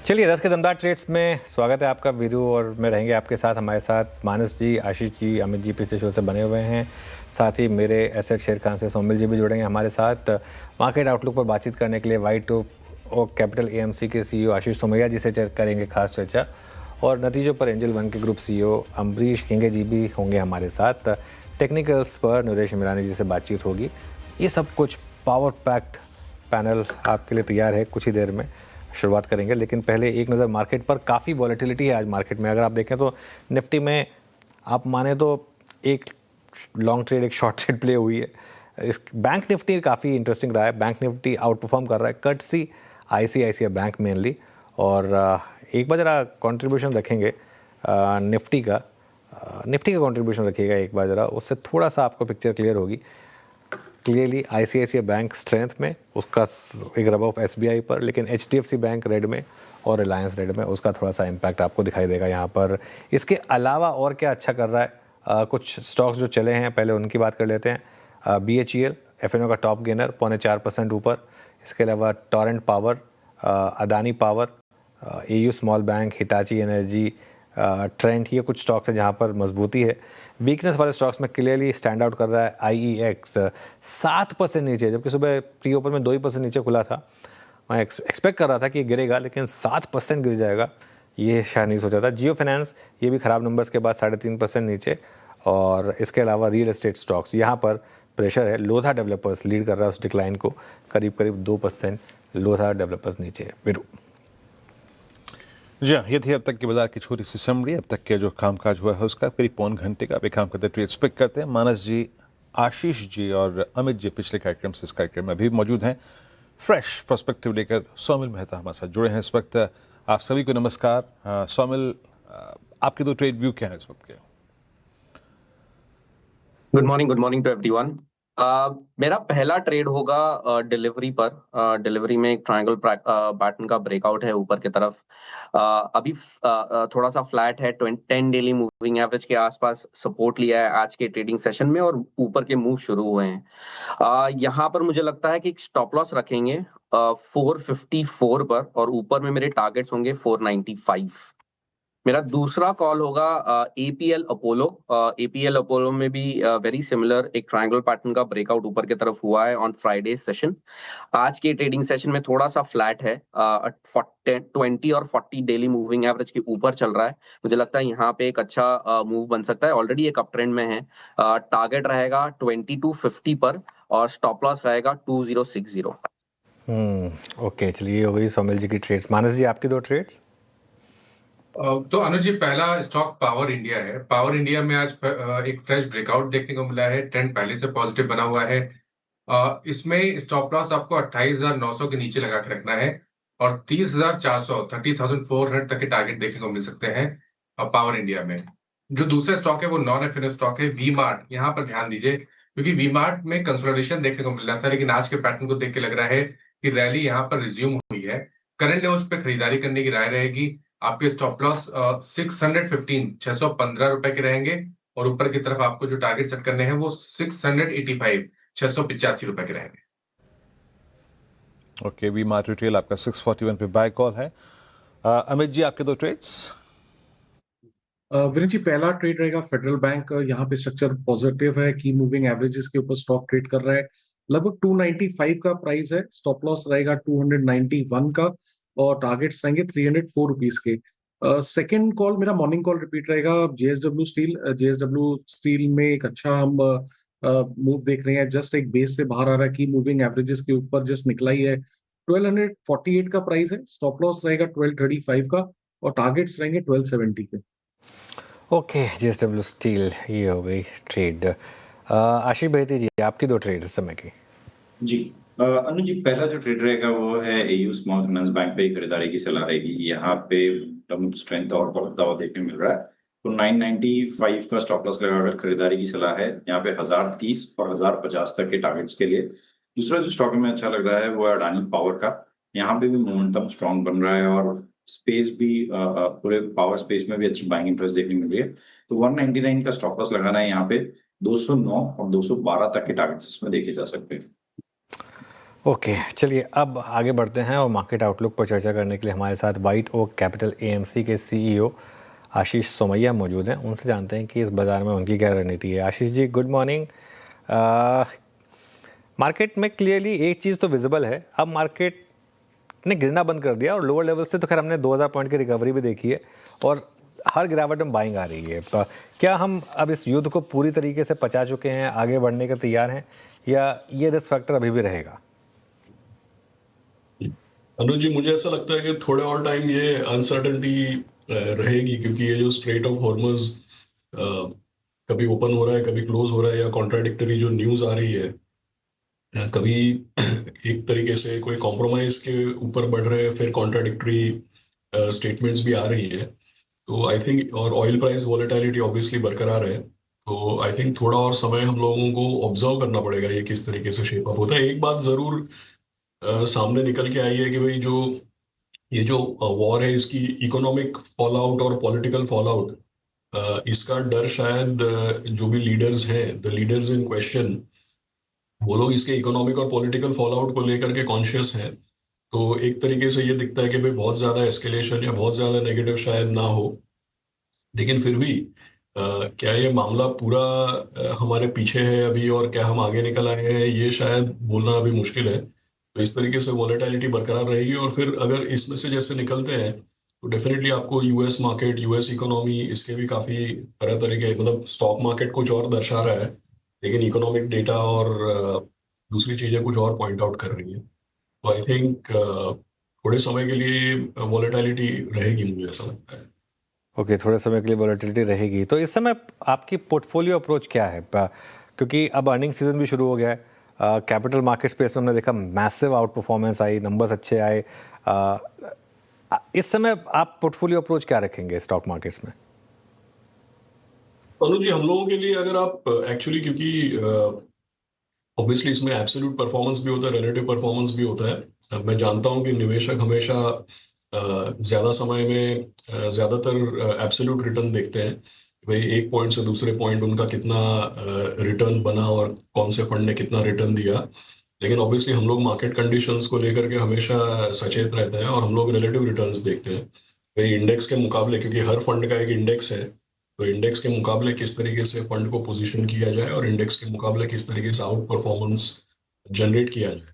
चलिए 10 के दमदार ट्रेड्स में स्वागत है आपका। वीरू और मैं रहेंगे आपके साथ। हमारे साथ मानस जी, आशीष जी, अमित जी पिछले शो से बने हुए हैं। साथ ही मेरे एसेट शेर खान से सोमिल जी भी जुड़ेंगे हमारे साथ मार्केट आउटलुक पर बातचीत करने के लिए। वाइट और कैपिटल एएमसी के सीईओ आशीष सोमैया जी से करेंगे खास चर्चा, और नतीजों पर एंजल वन के ग्रुप सीईओ अम्बरीश खिंगे जी भी होंगे हमारे साथ। टेक्निकल्स पर नरेश मिरानी जी से बातचीत होगी। ये सब कुछ पावर पैक्ड पैनल आपके लिए तैयार है। कुछ ही देर में शुरुआत करेंगे, लेकिन पहले एक नज़र मार्केट पर। काफ़ी वॉलेटिलिटी है आज मार्केट में। अगर आप देखें तो निफ्टी में आप माने तो एक लॉन्ग ट्रेड, एक शॉर्ट ट्रेड प्ले हुई है। इस बैंक निफ्टी काफ़ी इंटरेस्टिंग रहा है। बैंक निफ्टी आउट परफॉर्म कर रहा है, cut see ICICI bank mainly. और एक बार ज़रा कॉन्ट्रीब्यूशन रखेंगे निफ्टी का कॉन्ट्रीब्यूशन रखिएगा एक बार ज़रा, उससे थोड़ा सा आपको पिक्चर क्लियर होगी। क्लियरली आईसीआईसीआई बैंक स्ट्रेंथ में, उसका एक रब ऑफ एसबीआई पर, लेकिन एचडीएफसी बैंक रेड में और रिलायंस रेड में, उसका थोड़ा सा इम्पैक्ट आपको दिखाई देगा यहाँ पर। इसके अलावा और क्या अच्छा कर रहा है, कुछ स्टॉक्स जो चले हैं पहले उनकी बात कर लेते हैं। बीएचईएल एफएनओ का टॉप गेनर 0.4% ऊपर। इसके अलावा Torrent power, Adani power, AU small bank, Hitachi energy, trend, ये कुछ स्टॉक्स हैं जहाँ पर मजबूती है। वीकनेस वाले स्टॉक्स में क्लियरली स्टैंड आउट कर रहा है आईईएक्स 7% नीचे, जबकि सुबह प्री ओपन में 2% नीचे खुला था। मैं एक्सपेक्ट कर रहा था कि गिरेगा, लेकिन 7% गिर जाएगा ये शायद नहीं सोचा था। जियो फाइनेंस, ये भी ख़राब नंबर्स के बाद 3.5% नीचे। और इसके अलावा रियल एस्टेट स्टॉक्स, यहाँ पर प्रेशर है। लोधा डेवलपर्स लीड कर रहा है उस डिक्लाइन को, करीब 2%। लोधा डेवलपर्स नीचे है। बिरू जी हाँ, ये थी अब तक की बाजार की छोटी सी समरी। अब तक के जो कामकाज हुआ है उसका करीब पौन घंटे का भी काम करते ट्रेड पिक करते हैं। मानस जी, आशीष जी और अमित जी पिछले कार्यक्रम से इस कार्यक्रम में अभी मौजूद हैं। फ्रेश पर्सपेक्टिव लेकर सोमिल मेहता हमारे साथ जुड़े हैं इस वक्त। आप सभी को नमस्कार। सोमिल, आपके दो ट्रेड व्यू क्या है इस वक्त के? Good morning to everyone. मेरा पहला ट्रेड होगा डिलीवरी पर। डिलीवरी में एक ट्रायंगल पैटर्न का ब्रेकआउट है ऊपर की तरफ। अभी थोड़ा सा फ्लैट है। 10 डेली मूविंग एवरेज के आसपास सपोर्ट लिया है आज के ट्रेडिंग सेशन में, और ऊपर के मूव शुरू हुए हैं। यहाँ पर मुझे लगता है कि एक स्टॉप लॉस रखेंगे 454 पर, और ऊपर में मेरे टारगेट्स होंगे 495। मेरा दूसरा कॉल होगा एपीएल अपोलो। एपीएल अपोलो में भी वेरी सिमिलर एक ट्रायंगल पैटर्न का ब्रेकआउट ऊपर की तरफ हुआ है ऑन फ्राइडे सेशन। आज के ट्रेडिंग सेशन में थोड़ा सा फ्लैट है। 20 और 40 डेली मूविंग एवरेज के ऊपर चल रहा है। मुझे लगता है यहाँ पे एक अच्छा मूव बन सकता है। ऑलरेडी एक अप ट्रेंड में है। टारगेट रहेगा 2250 पर, और स्टॉप लॉस रहेगा 2060। ओके, चलिए हो गई सोमिल जी की ट्रेड्स। मानस जी, आपकी दो ट्रेड्स। तो अनुज जी, पहला स्टॉक पावर इंडिया है। पावर इंडिया में आज एक फ्रेश ब्रेकआउट देखने को मिला है। ट्रेंड पहले से पॉजिटिव बना हुआ है। इसमें स्टॉप लॉस आपको 28,900 के नीचे लगा के रखना है, और 30,400 तक के टारगेट देखने को मिल सकते हैं पावर इंडिया में। जो दूसरा स्टॉक है वो नॉन एफएनओ स्टॉक है, वी मार्ट। यहाँ पर ध्यान दीजिए, क्योंकि वी मार्ट में कंसोलिडेशन देखने को मिल रहा था, लेकिन आज के पैटर्न को देख के लग रहा है कि रैली यहाँ पर रिज्यूम हुई है। करंट लेवल्स पे खरीदारी करने की राय रहेगी। आपके स्टॉप लॉस 615 रुपए के रहेंगे, और ऊपर की तरफ आपको जो टारगेट सेट करने हैं वो 685 रुपए के रहेंगे। ओके, वी मार्ट रिटेल आपका 641 पे बाय कॉल है। अमित जी, आपके दो ट्रेड्स। विनीत जी, पहला ट्रेड रहेगा फेडरल बैंक। यहाँ पे स्ट्रक्चर पॉजिटिव है। की मूविंग एवरेजेस के ऊपर स्टॉक ट्रेड कर रहा है। लगभग 295 का प्राइस है। स्टॉप लॉस रहेगा 291 का, और टारगेट्स रहेंगे 304 रुपीज के। सेकेंड कॉल, मेरा मॉर्निंग कॉल रिपीट रहेगा जेएसडब्ल्यू स्टील। जेएसडब्ल्यू स्टील में एक अच्छा हम मूव देख रहे हैं। जस्ट एक बेस से बाहर आ रहा है। की मूविंग एवरेजेस के ऊपर जस्ट निकला ही है। 1248 का प्राइस है। स्टॉप लॉस रहेगा 1235 का, और टारगेट्स रहेंगे 1270 के। ओके, जेएसडब्ल्यू स्टील, ये हो गई ट्रेड। आशीष भाई जी, आपकी दो ट्रेड इस समय की। जी अनुज जी, पहला जो ट्रेड रहेगा वो है एयू स्मॉल फाइनेंस बैंक पे खरीदारी की सलाह रहेगी। यहाँ पे टर्म स्ट्रेंथ और बढ़ता हुआ देखने मिल रहा है, तो 995 का स्टॉप लॉस लगाकर खरीदारी की सलाह है। यहाँ पे 1030 और 1050 तक के टारगेट्स के लिए। दूसरा जो स्टॉक में अच्छा लग रहा है वो है अडानी पावर का। यहाँ पे भी मोमेंटम स्ट्रॉन्ग बन रहा है, और स्पेस भी पूरे पावर स्पेस में भी अच्छी बाइंग इंटरेस्ट देखने मिल रही है। तो 199 का स्टॉप लॉस लगाना है। यहाँ पे 209 और 212 तक के टारगेट्स इसमें देखे जा सकते हैं। ओके, चलिए अब आगे बढ़ते हैं और मार्केट आउटलुक पर चर्चा करने के लिए हमारे साथ वाइट ओक कैपिटल एएमसी के सीईओ आशीष सोमैया मौजूद हैं। उनसे जानते हैं कि इस बाज़ार में उनकी क्या रणनीति है। Ashish ji, good morning. Market में क्लियरली एक चीज़ तो विजिबल है, अब मार्केट ने गिरना बंद कर दिया और लोअर लेवल से तो खैर हमने 2000 पॉइंट की रिकवरी भी देखी है और हर गिरावट में बाइंग आ रही है। क्या हम अब इस युद्ध को पूरी तरीके से पचा चुके हैं, आगे बढ़ने के तैयार हैं, या ये रिस्क फैक्टर अभी भी रहेगा? अनुज जी, मुझे ऐसा लगता है कि थोड़े और टाइम ये अनसर्टेनिटी रहेगी, क्योंकि ये जो स्ट्रेट ऑफ हॉर्मज कभी ओपन हो रहा है, कभी क्लोज हो रहा है, या कॉन्ट्राडिक्टरी जो न्यूज़ आ रही है, कभी एक तरीके से कोई कॉम्प्रोमाइज के ऊपर बढ़ रहे हैं, फिर कॉन्ट्राडिक्टरी स्टेटमेंट्स भी आ रही है। तो आई थिंक, और ऑयल प्राइस वॉलेटिलिटी ऑब्वियसली बरकरार है, तो आई थिंक थोड़ा और समय हम लोगों को ऑब्जर्व करना पड़ेगा ये किस तरीके से शेप अप होता है। एक बात ज़रूर सामने निकल के आई है कि भाई जो ये जो वॉर है, इसकी इकोनॉमिक फॉल आउट और पॉलिटिकल फॉल आउट, इसका डर शायद जो भी लीडर्स हैं, द लीडर्स इन क्वेश्चन, वो लोग इसके इकोनॉमिक और पॉलिटिकल फॉल आउट को लेकर के कॉन्शियस हैं। तो एक तरीके से ये दिखता है कि भाई बहुत ज़्यादा एस्केलेशन या बहुत ज़्यादा नेगेटिव शायद ना हो, लेकिन फिर भी क्या ये मामला पूरा हमारे पीछे है अभी, और क्या हम आगे निकल आए हैं, ये शायद बोलना अभी मुश्किल है। तो इस तरीके से वॉलेटिलिटी बरकरार रहेगी, और फिर अगर इसमें से जैसे निकलते हैं तो डेफिनेटली आपको यूएस मार्केट, यूएस इकोनॉमी, इसके भी काफ़ी तरह तरह के, मतलब स्टॉक मार्केट कुछ और दर्शा रहा है, लेकिन इकोनॉमिक डेटा और दूसरी चीज़ें कुछ और पॉइंट आउट कर रही है। तो आई थिंक थोड़े समय के लिए वॉलेटिलिटी रहेगी, मुझे ऐसा लगता है। ओके, थोड़े समय के लिए वॉलेटिलिटी रहेगी। तो इस समय आपकी पोर्टफोलियो अप्रोच क्या है? क्योंकि अब अर्निंग सीजन भी शुरू हो गया है। कैपिटल मार्केट स्पेस में हमने देखा मैसिव आउट परफॉर्मेंस आई, नंबर्स अच्छे आए। इस समय आप पोर्टफोलियो अप्रोच क्या रखेंगे स्टॉक मार्केट्स में? अनुज जी, हम लोगों के लिए अगर आप एक्चुअली, क्योंकि ऑब्वियसली इसमें एब्सोल्यूट परफॉर्मेंस भी होता है, रिलेटिव परफॉर्मेंस भी होता है। मैं जानता हूं कि निवेशक हमेशा ज़्यादा समय में ज़्यादातर एब्सोल्यूट रिटर्न देखते हैं, भाई एक पॉइंट से दूसरे पॉइंट उनका कितना रिटर्न बना और कौन से फंड ने कितना रिटर्न दिया। लेकिन ऑब्वियसली हम लोग मार्केट कंडीशंस को लेकर के हमेशा सचेत रहते हैं, और हम लोग रिलेटिव रिटर्न्स देखते हैं भाई इंडेक्स के मुकाबले, क्योंकि हर फंड का एक इंडेक्स है। तो इंडेक्स के मुकाबले किस तरीके से फंड को पोजीशन किया जाए, और इंडेक्स के मुकाबले किस तरीके से आउट परफॉर्मेंस जनरेट किया जाए।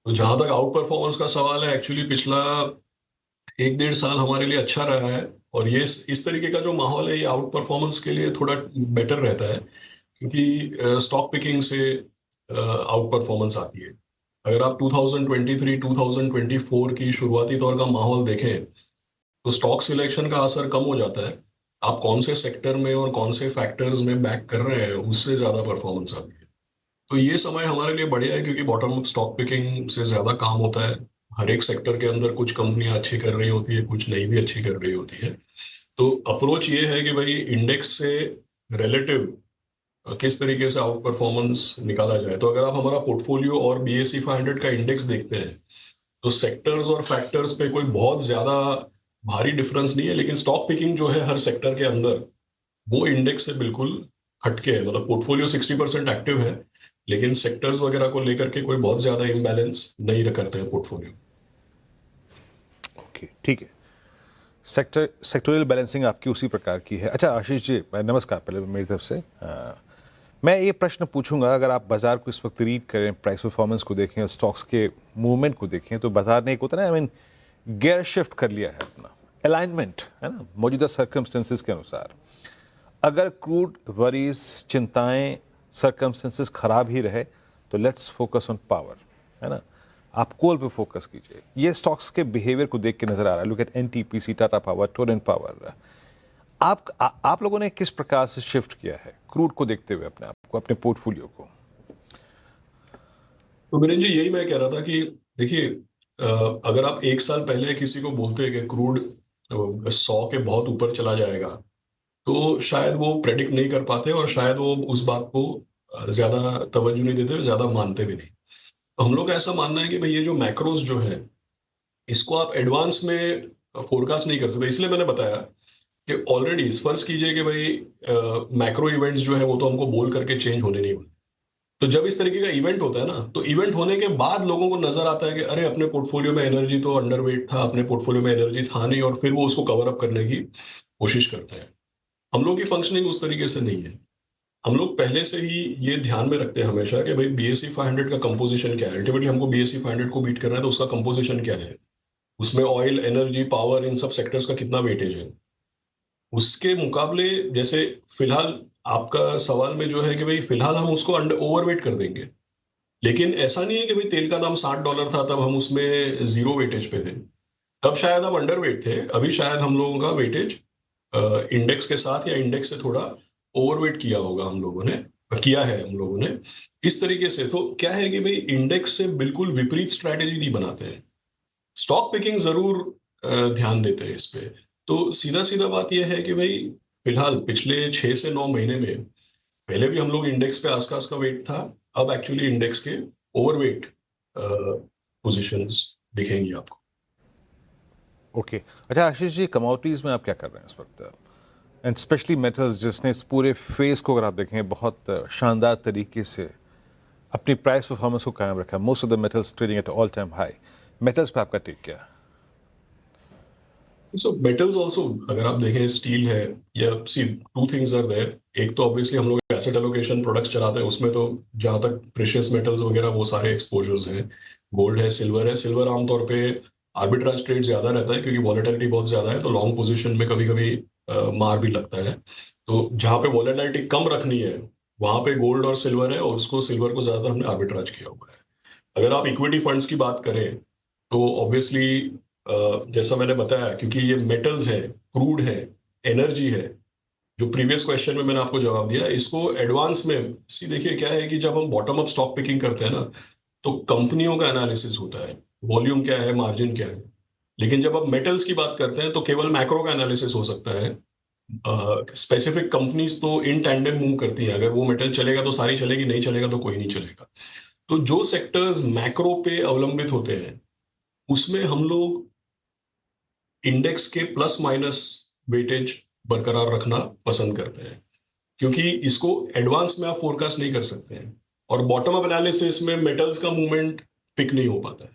तो जहां तक आउट परफॉर्मेंस का सवाल है, एक्चुअली पिछला 1-1.5 साल हमारे लिए अच्छा रहा है, और ये इस तरीके का जो माहौल है, ये आउट परफॉर्मेंस के लिए थोड़ा बेटर रहता है, क्योंकि स्टॉक पिकिंग से आउट परफॉर्मेंस आती है। अगर आप 2023-2024 की शुरुआती दौर का माहौल देखें, तो स्टॉक सिलेक्शन का असर कम हो जाता है। आप कौन से सेक्टर में और कौन से फैक्टर्स में बैक कर रहे हैं, उससे ज़्यादा परफॉर्मेंस आती है। तो ये समय हमारे लिए बढ़िया है, क्योंकि बॉटम अप स्टॉक पिकिंग से ज़्यादा काम होता है। हर एक सेक्टर के अंदर कुछ कंपनियां अच्छी कर रही होती है, कुछ नहीं भी अच्छी कर रही होती है। तो अप्रोच ये है कि भाई इंडेक्स से रिलेटिव किस तरीके से आउट परफॉर्मेंस निकाला जाए। तो अगर आप हमारा पोर्टफोलियो और BSE 500 का इंडेक्स देखते हैं, तो सेक्टर्स और फैक्टर्स पे कोई बहुत ज्यादा भारी डिफरेंस नहीं है, लेकिन स्टॉक पिकिंग जो है हर सेक्टर के अंदर, वो इंडेक्स से बिल्कुल हटके है। मतलब पोर्टफोलियो 60% एक्टिव है, लेकिन सेक्टर्स वगैरह को लेकर के कोई बहुत ज्यादा इम्बैलेंस नहीं करते हैं पोर्टफोलियो। ओके, ठीक है। सेक्टोरियल बैलेंसिंग आपकी उसी प्रकार की है। अच्छा आशीष जी, नमस्कार पहले मेरी तरफ से। मैं ये प्रश्न पूछूंगा, अगर आप बाजार को इस वक्त रीड करें, प्राइस परफॉर्मेंस को देखें और स्टॉक्स के मूवमेंट को देखें, तो बाजार ने एक होता है ना, गियर शिफ्ट कर लिया है अपना, अलाइनमेंट है ना, मौजूदा सर्कमस्टेंसेस के अनुसार। अगर क्रूड वरीज, चिंताएं, सर्कमस्टेंसेस खराब ही रहे, तो लेट्स फोकस ऑन पावर, है ना, आप कोल पे फोकस कीजिए। ये स्टॉक्स के बिहेवियर को देख के नजर आ रहा है। Look at NTPC, Tata power, Torrent power. आप लोगों ने किस प्रकार से शिफ्ट किया है क्रूड को देखते हुए अपने आप को, अपने पोर्टफोलियो को? तो वीरेंद्र जी, यही मैं कह रहा था कि देखिए, अगर आप 1 साल पहले किसी को बोलते हैं कि क्रूड 100 के बहुत ऊपर चला जाएगा, तो शायद वो प्रेडिक्ट नहीं कर पाते, और शायद वो उस बात को ज्यादा तवज्जो नहीं देते, ज्यादा मानते भी नहीं। तो हम लोग का ऐसा मानना है कि भाई ये जो मैक्रोस जो है, इसको आप एडवांस में फोरकास्ट नहीं कर सकते। इसलिए मैंने बताया कि ऑलरेडी फर्ज कीजिए कि भाई मैक्रो इवेंट्स जो है वो तो हमको बोल करके चेंज होने नहीं वाले। तो जब इस तरीके का इवेंट होता है ना, तो इवेंट होने के बाद लोगों को नजर आता है कि अरे अपने पोर्टफोलियो में एनर्जी तो अंडरवेट था, अपने पोर्टफोलियो में एनर्जी था नहीं, और फिर वो उसको कवर अप करने की कोशिश करते हैं। हम लोग की फंक्शनिंग उस तरीके से नहीं है। हम लोग पहले से ही ये ध्यान में रखते हैं हमेशा कि भाई BSE 500 का कंपोजिशन क्या है। अल्टीमेटली हमको BSE 500 को बीट करना है, तो उसका कंपोजिशन क्या है, उसमें ऑयल, एनर्जी, पावर, इन सब सेक्टर्स का कितना वेटेज है। उसके मुकाबले जैसे फिलहाल आपका सवाल में जो है कि भाई फिलहाल हम उसको अंडर ओवरवेट कर देंगे, लेकिन ऐसा नहीं है कि भाई तेल का दाम $60 था तब हम उसमें जीरो वेटेज पे थे, तब शायद हम अंडरवेट थे। अभी शायद हम लोगों का वेटेज इंडेक्स के साथ या इंडेक्स से थोड़ा ओवरवेट किया होगा, हम लोगों ने किया है हम लोगों ने इस तरीके से। तो क्या है कि भाई इंडेक्स से बिल्कुल विपरीत स्ट्रैटेजी नहीं बनाते हैं, स्टॉक पिकिंग जरूर ध्यान देते हैं इस पे। तो सीधा सीधा बात यह है कि भाई फिलहाल पिछले 6 से 9 महीने में पहले भी हम लोग इंडेक्स पे आसपास का वेट था, अब एक्चुअली इंडेक्स के ओवरवेट पोजीशंस दिखेंगी आपको। ओके अच्छा आशीष जी, कमोडिटीज़ में आप क्या कर रहे हैं इस वक्त, एंड स्पेशली मेटल्स, जिसने इस पूरे फेज को अगर आप देखें बहुत शानदार तरीके से अपनी प्राइस परफॉर्मेंस को कायम रखा, most of the metals trading at all time high, metals पे आपका टेक क्या है? सो मेटल्स ऑल्सो अगर आप देखें, स्टील है या सी टू थिंग्स आर देयर। एक तो ऑब्वियसली हम लोग एसेट एलोकेशन प्रोडक्ट्स चलाते हैं, उसमें तो जहाँ तक प्रेशियस मेटल्स वगैरह वो सारे एक्सपोजर्स हैं। गोल्ड है, सिल्वर है। सिल्वर आमतौर पे आर्बिट्राज ट्रेड ज्यादा रहता है क्योंकि वॉलेटिलिटी बहुत ज्यादा है, तो लॉन्ग पोजीशन में कभी कभी मार भी लगता है। तो जहाँ पे वॉलेटिलिटी कम रखनी है वहां पे गोल्ड और सिल्वर है, और उसको सिल्वर को ज्यादातर हमने आर्बिट्राज किया हुआ है। अगर आप इक्विटी फंड्स की बात करें तो ऑब्वियसली जैसा मैंने बताया, क्योंकि ये मेटल्स है, क्रूड है, एनर्जी है, जो प्रीवियस क्वेश्चन में मैंने आपको जवाब दिया, इसको एडवांस में सी देखिए क्या है कि जब हम बॉटम अप स्टॉक पिकिंग करते हैं ना, तो कंपनियों का एनालिसिस होता है, वॉल्यूम क्या है, मार्जिन क्या है। लेकिन जब आप मेटल्स की बात करते हैं तो केवल मैक्रो का एनालिसिस हो सकता है। स्पेसिफिक कंपनीज तो इन टैंडेम मूव करती है, अगर वो मेटल चलेगा तो सारी चलेगी, नहीं चलेगा तो कोई नहीं चलेगा। तो जो सेक्टर्स मैक्रो पे अवलंबित होते हैं उसमें हम लोग इंडेक्स के प्लस माइनस वेटेज बरकरार रखना पसंद करते हैं, क्योंकि इसको एडवांस में आप फोरकास्ट नहीं कर सकते हैं, और बॉटम अप एनालिसिस में मेटल्स का मूवमेंट पिक नहीं हो पाता है।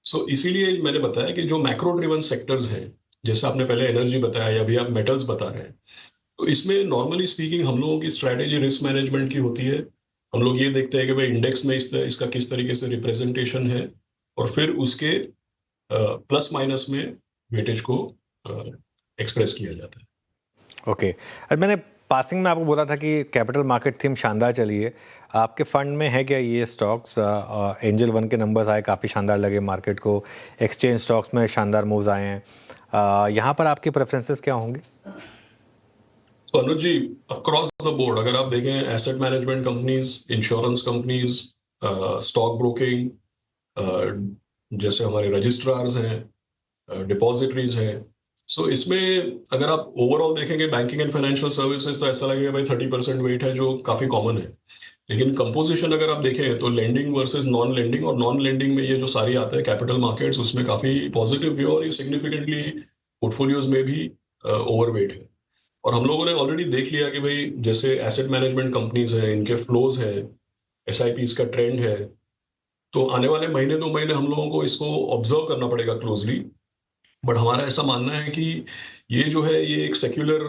सो इसीलिए मैंने बताया कि जो मैक्रो ड्रिवन सेक्टर्स हैं, जैसे आपने पहले एनर्जी बताया या अभी आप मेटल्स बता रहे हैं, तो इसमें नॉर्मली स्पीकिंग हम लोगों की स्ट्रैटेजी रिस्क मैनेजमेंट की होती है। हम लोग ये देखते हैं कि भाई इंडेक्स में इसका किस तरीके से रिप्रेजेंटेशन है, और फिर उसके प्लस माइनस में वेटेज को एक्सप्रेस किया जाता है। ओके अब मैंने पासिंग में आपको बोला था कि कैपिटल मार्केट थीम शानदार चली है, आपके फंड में है क्या ये स्टॉक्स? एंजल वन के नंबर्स आए, काफ़ी शानदार लगे मार्केट को, एक्सचेंज स्टॉक्स में शानदार मूव्स आए हैं, यहाँ पर आपके प्रेफरेंसेस क्या होंगे? तो अनुज जी, अक्रॉस द बोर्ड अगर आप देखें, asset management companies, insurance companies, stock broking, जैसे हमारे रजिस्ट्रार्स हैं, डिपॉजिटरीज हैं, सो इसमें अगर आप ओवरऑल देखेंगे बैंकिंग एंड फाइनेंशियल सर्विसेज, तो ऐसा लगेगा भाई 30% वेट है, जो काफी कॉमन है। लेकिन कंपोजिशन अगर आप देखें तो लेंडिंग वर्सेस नॉन लेंडिंग, और नॉन लेंडिंग में ये जो सारी आता है कैपिटल मार्केट्स, उसमें काफी पॉजिटिव व्यू, और ये सिग्निफिकेंटली पोर्टफोलियोज में भी ओवरवेट है। और हम लोगों ने ऑलरेडी देख लिया कि भाई जैसे एसेट मैनेजमेंट कंपनीज है, इनके फ्लोज है, SIPs का ट्रेंड है, तो आने वाले महीने 2 महीने हम लोगों को इसको ऑब्जर्व करना पड़ेगा क्लोजली। बट हमारा ऐसा मानना है कि ये जो है ये एक सेक्युलर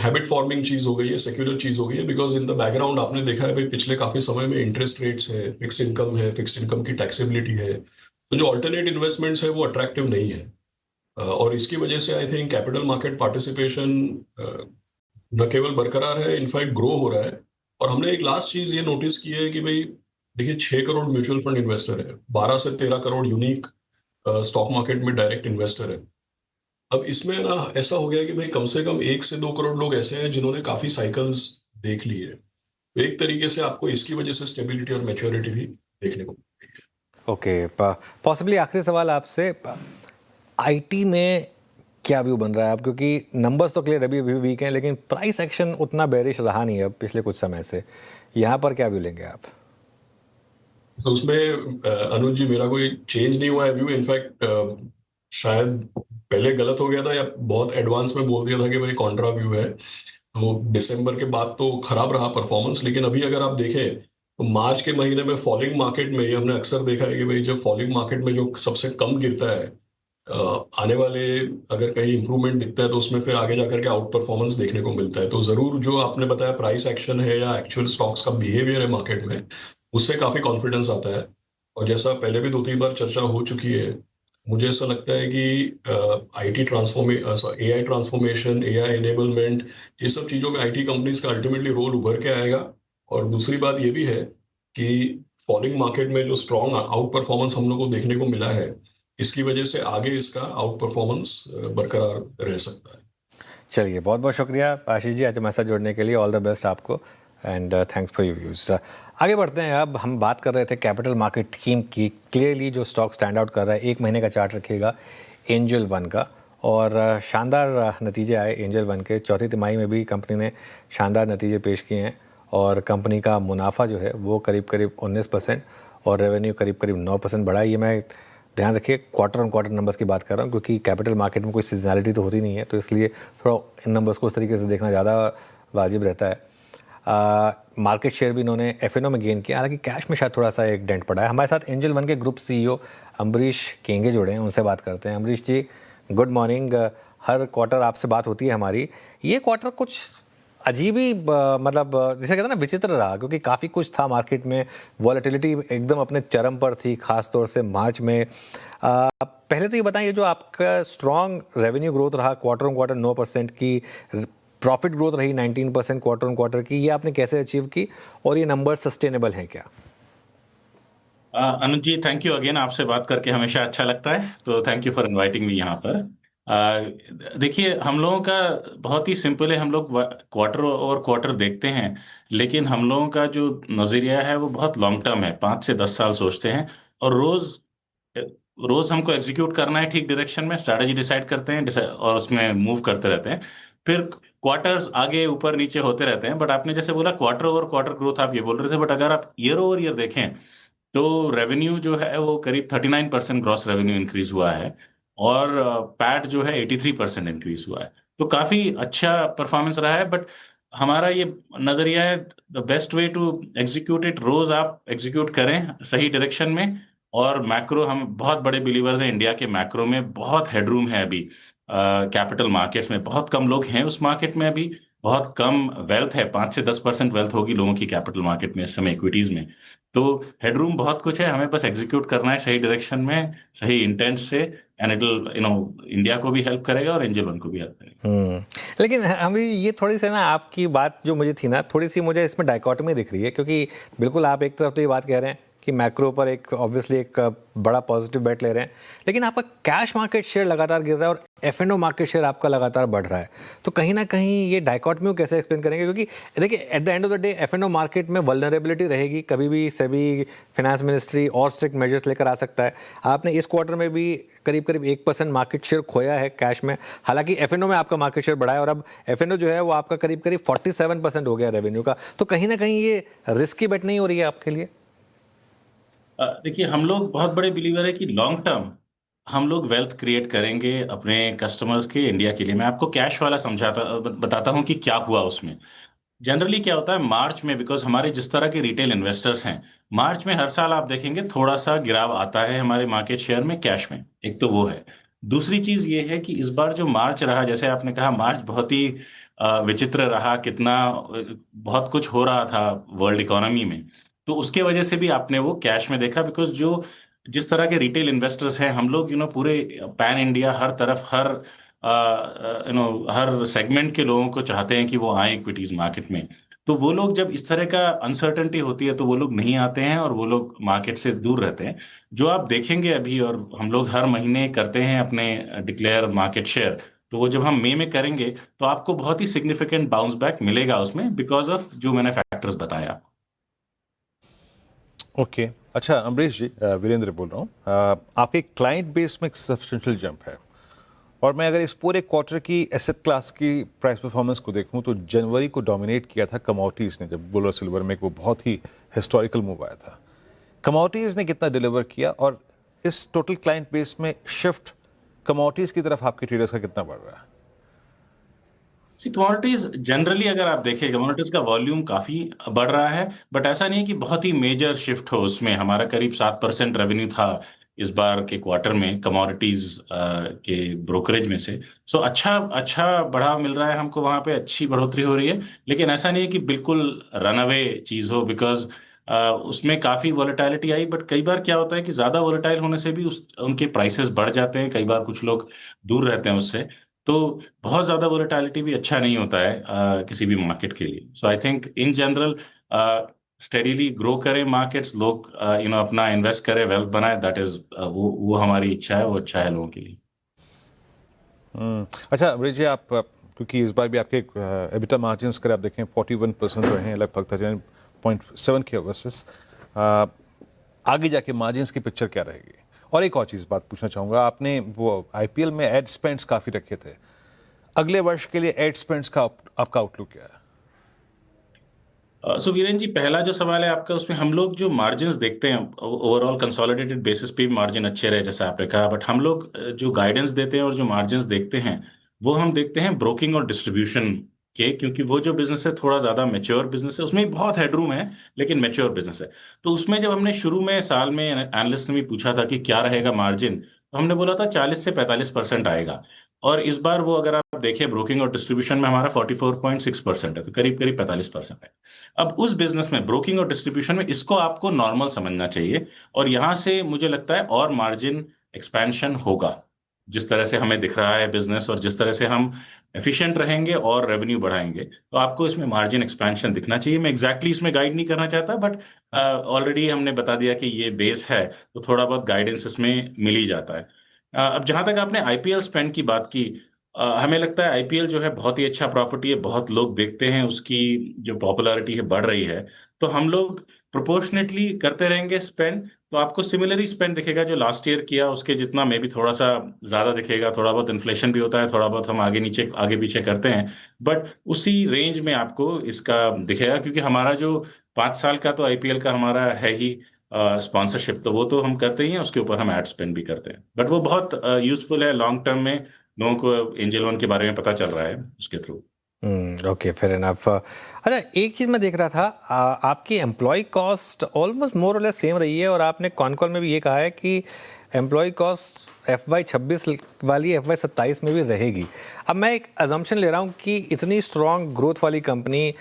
हैबिट फॉर्मिंग चीज हो गई है, सेक्युलर चीज हो गई है, बिकॉज इन द बैकग्राउंड आपने देखा है भाई पिछले काफी समय में इंटरेस्ट रेट्स है, फिक्स्ड इनकम है, फिक्स्ड इनकम की टैक्सेबिलिटी है, तो जो अल्टरनेट इन्वेस्टमेंट्स है वो अट्रैक्टिव नहीं है। और इसकी वजह से I think capital market participation न केवल बरकरार है, इनफैक्ट ग्रो हो रहा है। और हमने एक लास्ट चीज ये नोटिस की है कि भाई देखिए 6 करोड़ म्यूचुअल फंड इन्वेस्टर है, 12 से 13 करोड़ यूनिक स्टॉक मार्केट में डायरेक्ट इन्वेस्टर है। अब इसमें ना ऐसा हो गया कि भाई कम से कम 1 से 2 करोड़ लोग ऐसे हैं जिन्होंने काफी साइकिल्स देख ली है, तो एक तरीके से आपको इसकी वजह से स्टेबिलिटी और मैच्योरिटी भी देखने को मिल रही है। ओके पॉसिबली आखिरी सवाल आपसे, IT में क्या व्यू बन रहा है आप, क्योंकि नंबर्स तो क्लियर अभी वीक हैं, लेकिन प्राइस एक्शन उतना बेरिश रहा नहीं है अब पिछले कुछ समय से, यहाँ पर क्या व्यू लेंगे आप? तो उसमें अनुज जी मेरा कोई चेंज नहीं हुआ है व्यू, इनफैक्ट शायद पहले गलत हो गया था या बहुत एडवांस में बोल दिया था कि भाई कॉन्ट्रा व्यू है। तो दिसंबर के बाद तो खराब रहा परफॉर्मेंस, लेकिन अभी अगर आप देखें तो मार्च के महीने में फॉलिंग मार्केट में, ये हमने अक्सर देखा है कि भाई जब फॉलिंग मार्केट में जो सबसे कम गिरता है, आने वाले अगर कहीं इंप्रूवमेंट दिखता है तो उसमें फिर आगे जाकर के आउट परफॉर्मेंस देखने को मिलता है। तो जरूर जो आपने बताया प्राइस एक्शन है या एक्चुअल स्टॉक्स का बिहेवियर है मार्केट में, उससे काफी कॉन्फिडेंस आता है। और जैसा पहले भी 2-3 बार चर्चा हो चुकी है, मुझे ऐसा लगता है कि IT AI transformation, AI enablement, ये सब चीज़ों में आईटी कंपनीज का अल्टीमेटली रोल उभर के आएगा। और दूसरी बात ये भी है कि फॉलिंग मार्केट में जो स्ट्रॉन्ग आउट परफॉर्मेंस हम लोग को देखने को मिला है, इसकी वजह से आगे इसका आउट परफॉर्मेंस बरकरार रह सकता है। चलिए, बहुत बहुत शुक्रिया आशीष जी आज हमारे साथ जुड़ने के लिए। ऑल द बेस्ट आपको and thanks for your views. आगे बढ़ते हैं। अब हम बात कर रहे थे कैपिटल मार्केट थीम की। क्लियरली जो स्टॉक स्टैंड आउट कर रहा है, एक महीने का चार्ट रखिएगा एंजल वन का, और शानदार नतीजे आए एंजल वन के। चौथी तिमाही में भी कंपनी ने शानदार नतीजे पेश किए हैं और कंपनी का मुनाफा जो है वो करीब करीब 19% और रेवेन्यू करीब करीब 9% बढ़ा है। ये मैं ध्यान रखिए क्वार्टर ऑन क्वार्टर नंबर्स की बात कर रहा हूँ, क्योंकि कैपिटल मार्केट में कोई सीजनैलिटी तो होती नहीं है, तो इसलिए थोड़ा इन नंबर्स को उस तरीके से देखना ज़्यादा वाजिब रहता है। मार्केट शेयर भी इन्होंने एफएनओ में गेन किया, हालांकि कैश में शायद थोड़ा सा एक डेंट पड़ा है। हमारे साथ एंजल वन के ग्रुप सीईओ अम्बरीश केंगे जुड़े हैं, उनसे बात करते हैं। अम्बरीश जी, गुड मॉर्निंग। हर क्वार्टर आपसे बात होती है हमारी, ये क्वार्टर कुछ अजीब ही मतलब जैसे कहते हैं ना विचित्र रहा, क्योंकि काफ़ी कुछ था मार्केट में। वॉलेटिलिटी एकदम अपने चरम पर थी, खास तौर से मार्च में। पहले तो ये बताइए, जो आपका स्ट्रॉन्ग रेवेन्यू ग्रोथ रहा क्वार्टर ऑन क्वार्टर 9% की, प्रॉफिट ग्रोथ रही 19% क्वार्टर ऑन क्वार्टर की, ये आपने कैसे अचीव की और ये नंबर सस्टेनेबल हैं क्या? अनुज जी, थैंक यू अगेन। आपसे बात करके हमेशा अच्छा लगता है, तो thank you for inviting me यहाँ पर। देखिए, हम लोगों का बहुत ही सिंपल है। हम लोग क्वार्टर और क्वार्टर देखते हैं, लेकिन हम लोगों का जो नज़रिया है वो बहुत लॉन्ग टर्म है। 5 से 10 साल सोचते हैं और रोज रोज हमको एग्जीक्यूट करना है ठीक डायरेक्शन में, स्ट्रैटेजी डिसाइड करते हैं और उसमें मूव करते रहते हैं। फिर क्वार्टर्स आगे ऊपर नीचे होते रहते हैं। बट आपने जैसे बोला क्वार्टर ओवर क्वार्टर ग्रोथ आप ये बोल रहे थे, बट अगर आप ईयर ओवर ईयर देखें तो रेवेन्यू जो है वो करीब 39% ग्रॉस रेवेन्यू इंक्रीज हुआ है और पैट जो है 83% इंक्रीज हुआ है। तो काफी अच्छा परफॉर्मेंस रहा है। बट हमारा ये नजरिया है, the best way to execute it, रोज आप एग्जीक्यूट करें सही डायरेक्शन में। और मैक्रो, हम बहुत बड़े बिलीवर्स हैं इंडिया के मैक्रो में। बहुत हेडरूम है अभी कैपिटल मार्केट्स में, बहुत कम लोग हैं उस मार्केट में अभी, बहुत कम वेल्थ है। 5 से 10% वेल्थ होगी लोगों की कैपिटल मार्केट में इस समय इक्विटीज में। तो हेडरूम बहुत कुछ है, हमें बस एग्जीक्यूट करना है सही डायरेक्शन में, सही इंटेंट से, एंड इट विल इंडिया को भी हेल्प करेगा और एंजल वन को भी हेल्प करेगा। लेकिन हमें ये थोड़ी सी ना, आपकी बात जो मुझे थी ना, थोड़ी सी मुझे इसमें डाइकोटमी दिख रही है, क्योंकि बिल्कुल आप एक तरफ तो ये बात कह रहे हैं कि मैक्रो पर एक ऑब्वियसली एक बड़ा पॉजिटिव बेट ले रहे हैं, लेकिन आपका कैश मार्केट शेयर लगातार गिर रहा है और एफएनओ मार्केट शेयर आपका लगातार बढ़ रहा है। तो कहीं ना कहीं ये डाइकोटमी को कैसे एक्सप्लेन करेंगे? क्योंकि देखिए, at the end of the day F N O market में वल्नरेबिलिटी रहेगी, कभी भी सेबी, फाइनेंस मिनिस्ट्री और स्ट्रिक्ट मेजर्स लेकर आ सकता है। आपने इस क्वार्टर में भी करीब करीब 1% मार्केट शेयर खोया है कैश में, हालांकि एफएनओ में आपका मार्केट शेयर बढ़ा है और अब एफएनओ जो है वो आपका करीब करीब 47% हो गया रेवेन्यू का। तो कहीं ना कहीं ये रिस्की बेट नहीं हो रही है आपके लिए? देखिए, हम लोग बहुत बड़े बिलीवर है कि लॉन्ग टर्म हम लोग वेल्थ क्रिएट करेंगे अपने कस्टमर्स के, इंडिया के लिए। मैं आपको कैश वाला बताता हूँ कि क्या हुआ उसमें। जनरली क्या होता है मार्च में, बिकॉज हमारे जिस तरह के रिटेल इन्वेस्टर्स हैं, मार्च में हर साल आप देखेंगे थोड़ा सा गिराव आता है हमारे मार्केट शेयर में कैश में। एक तो वो है। दूसरी चीज ये है कि इस बार जो मार्च रहा, जैसे आपने कहा, मार्च बहुत ही विचित्र रहा। कितना बहुत कुछ हो रहा था वर्ल्ड इकोनॉमी में, तो उसके वजह से भी आपने वो कैश में देखा। बिकॉज जो जिस तरह के रिटेल इन्वेस्टर्स हैं, हम लोग पूरे पैन इंडिया, हर तरफ, हर हर सेगमेंट के लोगों को चाहते हैं कि वो आए इक्विटीज मार्केट में। तो वो लोग जब इस तरह का अनसर्टेनिटी होती है तो वो लोग नहीं आते हैं और वो लोग मार्केट से दूर रहते हैं। जो आप देखेंगे अभी, और हम लोग हर महीने करते हैं अपने डिक्लेयर मार्केट शेयर, तो वो जब हम मई में करेंगे तो आपको बहुत ही सिग्निफिकेंट बाउंस बैक मिलेगा उसमें, बिकॉज ऑफ जो मैंने फैक्टर्स बताया। ओके अच्छा अमरीश जी, वीरेंद्र बोल रहा हूँ। आपके क्लाइंट बेस में एक सब्सटेंशियल जंप है, और मैं अगर इस पूरे क्वार्टर की एसेट क्लास की प्राइस परफॉर्मेंस को देखूं तो जनवरी को डोमिनेट किया था कमोडिटीज़ ने, जब गोल्ड और सिल्वर में वो बहुत ही हिस्टोरिकल मूव आया था। कमोडिटीज़ ने कितना डिलीवर किया, और इस टोटल क्लाइंट बेस में शिफ्ट कमोडिटीज़ की तरफ आपके ट्रेडर्स का कितना बढ़ रहा है? कमोडिटीज जनरली अगर आप देखें कमोडिटीज का वॉल्यूम काफी बढ़ रहा है, बट ऐसा नहीं है कि बहुत ही मेजर शिफ्ट हो उसमें। हमारा करीब 7% रेवेन्यू था इस बार के क्वार्टर में कमोडिटीज के ब्रोकरेज में से। सो अच्छा अच्छा बढ़ाव मिल रहा है हमको, वहां पे अच्छी बढ़ोतरी हो रही है। लेकिन ऐसा नहीं है कि बिल्कुल रनअवे चीज हो, बिकॉज उसमें काफी वोलेटिलिटी आई। बट कई बार क्या होता है कि ज्यादा वोलेटाइल होने से भी उनके प्राइसेस बढ़ जाते हैं, कई बार कुछ लोग दूर रहते हैं उससे। तो बहुत ज्यादा वोलेटिलिटी भी अच्छा नहीं होता है किसी भी मार्केट के लिए। So I think in general steadily grow करें मार्केट्स, लोग अपना इन्वेस्ट करें, वेल्थ बनाए, दैट इज वो हमारी इच्छा है, वो अच्छा है लोगों के लिए। अच्छा अमरीश जी, आप क्योंकि इस बार भी आपके एबिटा मार्जिन्स कर आप देखें 41% रहे हैं, लगभग 39.7 के वर्सेस आगे जाके मार्जिन्स की पिक्चर क्या रहेगी? और एक और चीज़ बात पूछना चाहूँगा, आपने वो आईपीएल में एड स्पेंड्स काफ़ी रखे थे, अगले वर्ष के लिए एड स्पेंड्स का आपका आउटलुक क्या है? सो वीरेन जी, पहला जो सवाल है आपका, उसमें हम लोग जो मार्जिन्स देखते हैं ओवरऑल कंसोलिडेटेड बेसिस पे भी मार्जिन अच्छे रहे जैसा आपने कहा, बट हम लोग जो गाइडेंस देते हैं और जो मार्जिन्स देखते हैं वो हम देखते हैं ब्रोकिंग और डिस्ट्रीब्यूशन के, क्योंकि वो जो बिजनेस है थोड़ा ज्यादा मेच्योर बिजनेस है, उसमें भी बहुत हेडरूम है लेकिन मेच्योर बिजनेस है। तो उसमें जब हमने शुरू में साल में एनालिस्ट ने भी पूछा था कि क्या रहेगा मार्जिन, तो हमने बोला था 40 से 45% आएगा। और इस बार वो अगर आप देखें ब्रोकिंग और डिस्ट्रीब्यूशन में हमारा 44.6% है, तो करीब करीब 45% है। अब उस बिजनेस में ब्रोकिंग और डिस्ट्रीब्यूशन में इसको आपको नॉर्मल समझना चाहिए, और यहां से मुझे लगता है और मार्जिन एक्सपेंशन होगा। जिस तरह से हमें दिख रहा है बिजनेस और जिस तरह से हम एफिशिएंट रहेंगे और रेवेन्यू बढ़ाएंगे, तो आपको इसमें मार्जिन एक्सपेंशन दिखना चाहिए। मैं एग्जैक्टली इसमें गाइड नहीं करना चाहता, बट ऑलरेडी हमने बता दिया कि ये बेस है, तो थोड़ा बहुत गाइडेंस इसमें मिल ही जाता है। अब जहां तक आपने आईपीएल स्पेंड की बात की, हमें लगता है आईपीएल जो है बहुत ही अच्छा प्रॉपर्टी है, बहुत लोग देखते हैं, उसकी जो पॉपुलैरिटी है बढ़ रही है। तो हम लोग प्रोपोर्शनेटली करते रहेंगे स्पेंड, तो आपको सिमिलरली स्पेंड दिखेगा जो लास्ट ईयर किया उसके जितना, मे भी थोड़ा सा ज्यादा दिखेगा। थोड़ा बहुत इन्फ्लेशन भी होता है, थोड़ा बहुत हम आगे नीचे आगे पीछे करते हैं, बट उसी रेंज में आपको इसका दिखेगा, क्योंकि हमारा जो 5 साल का तो आईपीएल का हमारा है ही स्पॉन्सरशिप, तो वो तो हम करते ही हैं, उसके ऊपर हम एड स्पेंड भी करते हैं। बट वो बहुत यूजफुल है लॉन्ग टर्म में, लोगों को एंजल वन के बारे में पता चल रहा है उसके थ्रू। Okay, fair enough. अच्छा, एक चीज़ मैं देख रहा था, आपकी एम्प्लॉय कॉस्ट ऑलमोस्ट मोर और लेस सेम रही है, और आपने कॉन कॉल में भी ये कहा है कि एम्प्लॉय कॉस्ट FY26 वाली FY27 में भी रहेगी। अब मैं एक अजम्पशन ले रहा हूँ कि इतनी स्ट्रॉन्ग ग्रोथ वाली कंपनी,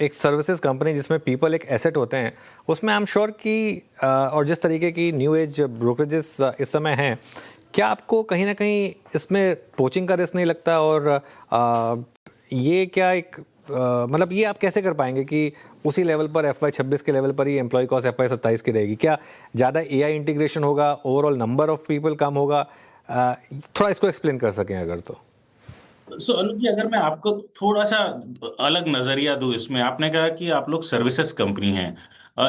एक सर्विसेज कंपनी जिसमें पीपल एक एसेट होते हैं, उसमें आई एम श्योर कि और जिस तरीके की न्यू एज ब्रोकरेजेस इस समय हैं, क्या आपको कहीं ना कहीं इसमें पोचिंग का रिस्क नहीं लगता? और ये क्या एक मतलब ये आप कैसे कर पाएंगे कि उसी लेवल पर FY26 के लेवल पर ही एम्प्लॉय कॉस्ट FY27 की रहेगी? क्या ज़्यादा AI इंटीग्रेशन होगा, overall number of people come होगा? थोड़ा इसको एक्सप्लेन कर सकें अगर तो। सो अनुज जी, अगर मैं आपको थोड़ा सा अलग नजरिया दूं इसमें, आपने कहा कि आप लोग सर्विसेज कंपनी हैं।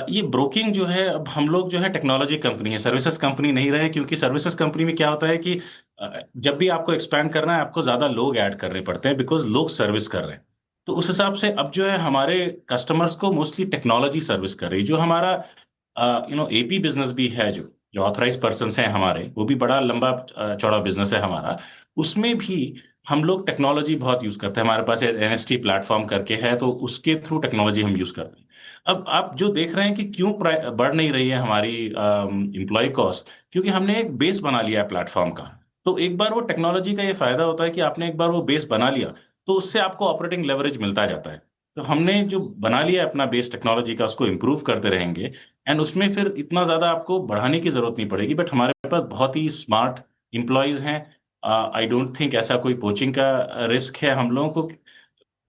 ये ब्रोकिंग जो है, अब हम लोग जो है टेक्नोलॉजी कंपनी है, सर्विसेज कंपनी नहीं रहे, क्योंकि सर्विसेज कंपनी में क्या होता है कि जब भी आपको एक्सपैंड करना है आपको ज्यादा लोग ऐड करने पड़ते हैं, बिकॉज लोग सर्विस कर रहे हैं। तो उस हिसाब से अब जो है हमारे कस्टमर्स को मोस्टली टेक्नोलॉजी सर्विस कर रही है। जो हमारा एपी बिजनेस भी है, जो जो ऑथराइज पर्सन हैं हमारे, वो भी बड़ा लंबा चौड़ा बिजनेस है हमारा। उसमें भी हम लोग टेक्नोलॉजी बहुत यूज करते हैं। हमारे पास एनएसटी प्लेटफॉर्म करके है, तो उसके थ्रू टेक्नोलॉजी हम यूज करते हैं। अब आप जो देख रहे हैं कि क्यों बढ़ नहीं रही है हमारी एम्प्लॉय कॉस्ट, क्योंकि हमने एक बेस बना लिया है प्लेटफॉर्म का। तो एक बार वो टेक्नोलॉजी का ये फायदा होता है कि आपने एक बार वो बेस बना लिया, तो उससे आपको ऑपरेटिंग लेवरेज मिलता जाता है। तो हमने जो बना लिया है अपना बेस टेक्नोलॉजी का, उसको इम्प्रूव करते रहेंगे, एंड उसमें फिर इतना ज्यादा आपको बढ़ाने की जरूरत नहीं पड़ेगी। बट हमारे पास बहुत ही स्मार्ट एम्प्लॉयज हैं। आई डोंट थिंक ऐसा कोई पोचिंग का रिस्क है हम लोगों को।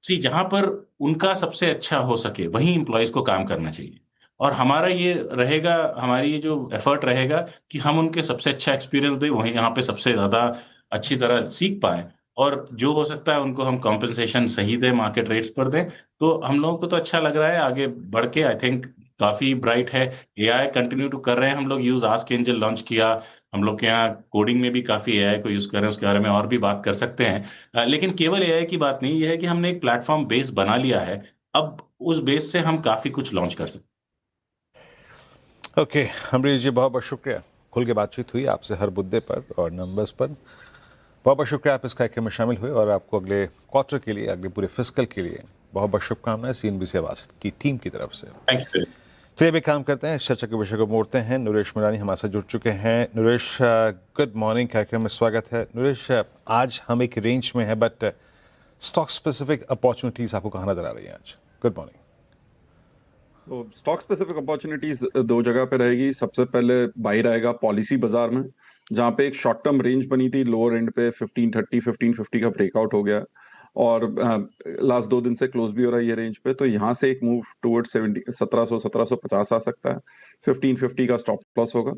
सी, जहां पर उनका सबसे अच्छा हो सके वहीं एम्प्लॉयज को काम करना चाहिए, और हमारा ये रहेगा, हमारी ये जो एफर्ट रहेगा कि हम उनके सबसे अच्छा एक्सपीरियंस दें, वहीं यहाँ पे सबसे ज्यादा अच्छी तरह सीख पाएं, और जो हो सकता है उनको हम कॉम्पेंसेशन सही दें, मार्केट रेट्स पर दें। तो हम लोगों को तो अच्छा लग रहा है आगे बढ़ के, आई थिंक काफी ब्राइट है। एआई कंटिन्यू टू कर रहे हैं हम लोग, यूज आस्क एंजल लॉन्च किया हम लोग के यहाँ, कोडिंग में भी काफी एआई को यूज कर रहे हैं, उसके बारे में और भी बात कर सकते हैं। लेकिन केवल एआई की बात नहीं, यह है कि हमने एक प्लेटफॉर्म बेस बना लिया है, अब उस बेस से हम काफी कुछ लॉन्च कर सकते हैं। ओके अमरीश जी, बहुत बहुत शुक्रिया, खुल के बातचीत हुई आपसे हर मुद्दे पर और नंबर्स पर। बहुत बहुत शुक्रिया आप इस कार्यक्रम में शामिल हुए और आपको अगले क्वार्टर के लिए, अगले पूरे फिस्कल के लिए बहुत बहुत शुभकामनाएं CNBC आवाज की टीम की तरफ से। Thank you. चलिए भी काम करते हैं, इस चर्चा के विषय को मोड़ते हैं। नरेश मिरानी हमारे साथ जुड़ चुके हैं। नरेश, गुड मॉर्निंग, कार्यक्रम में स्वागत है। नरेश, आज हम एक रेंज में है, बट स्टॉक स्पेसिफिक अपॉर्चुनिटीज आपको कहाँ नजर आ रही है आज? Good morning. तो स्टॉक स्पेसिफिक अपॉर्चुनिटीज दो जगह पे रहेगी। सबसे पहले बाई रहेगा पॉलिसी बाजार में, जहां पे एक शॉर्ट टर्म रेंज बनी थी, लोअर एंड पे 1530 1550 का ब्रेकआउट हो गया और लास्ट 2 दिन से क्लोज भी हो रहा है ये रेंज पे। तो यहाँ से एक मूव टुवर्ड्स 1750 आ सकता है। 1550 का स्टॉप लॉस होगा।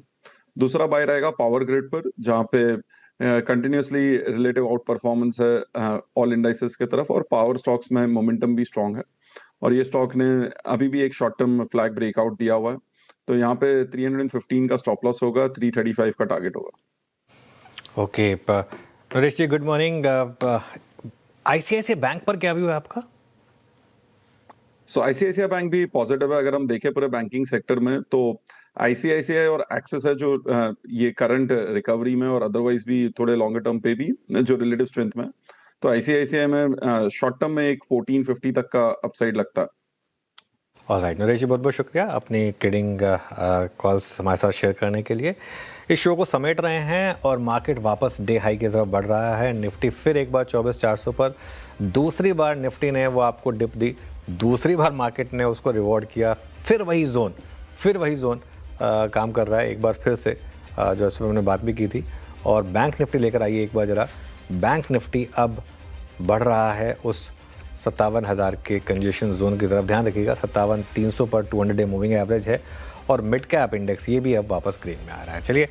दूसरा बाय रहेगा पावर ग्रिड पर, जहाँ पे कंटिन्यूसली रिलेटिव आउट परफॉर्मेंस है ऑल इंडाइसेस की तरफ, और पावर स्टॉक्स में मोमेंटम भी स्ट्रांग है और ये स्टॉक ने अभी भी एक शॉर्ट टर्म फ्लैग ब्रेकआउट दिया हुआ है। तो यहाँ पे 315 का स्टॉप लॉस होगा, 335 का टारगेट होगा। ओके नरेश जी, गुड मॉर्निंग। ICICI बैंक पर क्या व्यू है आपका? सो ICICI बैंक भी पॉजिटिव है। अगर हम देखें पूरे बैंकिंग सेक्टर में, तो ICICI और एक्सिस है जो ये करंट रिकवरी में और अदरवाइज भी थोड़े लॉन्गर टर्म पे भी जो रिलेटिव स्ट्रेंथ में। तो ICICI में शॉर्ट टर्म में एक 1450 तक का अपसाइड लगता है। ऑलराइट नरेश जी, बहुत बहुत शुक्रिया अपनी ट्रेडिंग कॉल्स हमारे साथ शेयर करने के लिए। इस शो को समेट रहे हैं और मार्केट वापस डे हाई की तरफ बढ़ रहा है। निफ्टी फिर एक बार 24,400 पर, दूसरी बार निफ्टी ने वो आपको डिप दी, दूसरी बार मार्केट ने उसको रिवॉर्ड किया, फिर वही जोन काम कर रहा है एक बार फिर से, जो इस पर हमने बात भी की थी। और बैंक निफ्टी लेकर आइए एक बार ज़रा। बैंक निफ्टी अब बढ़ रहा है उस 57,000 के कंजेशन जोन की तरफ। ध्यान रखिएगा 57,300 पर 200 डे मूविंग एवरेज है और मिड कैप इंडेक्स ये भी अब वापस ग्रीन में आ रहा है। चलिए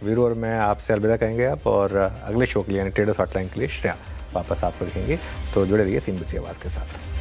वीरू और मैं आपसे अलविदा कहेंगे आप, और अगले शो के लिए यानी ट्रेडर्स हॉटलाइन के लिए श्रेया वापस आपको दिखेंगे। तो जुड़े रहिए CNBC आवाज़ के साथ।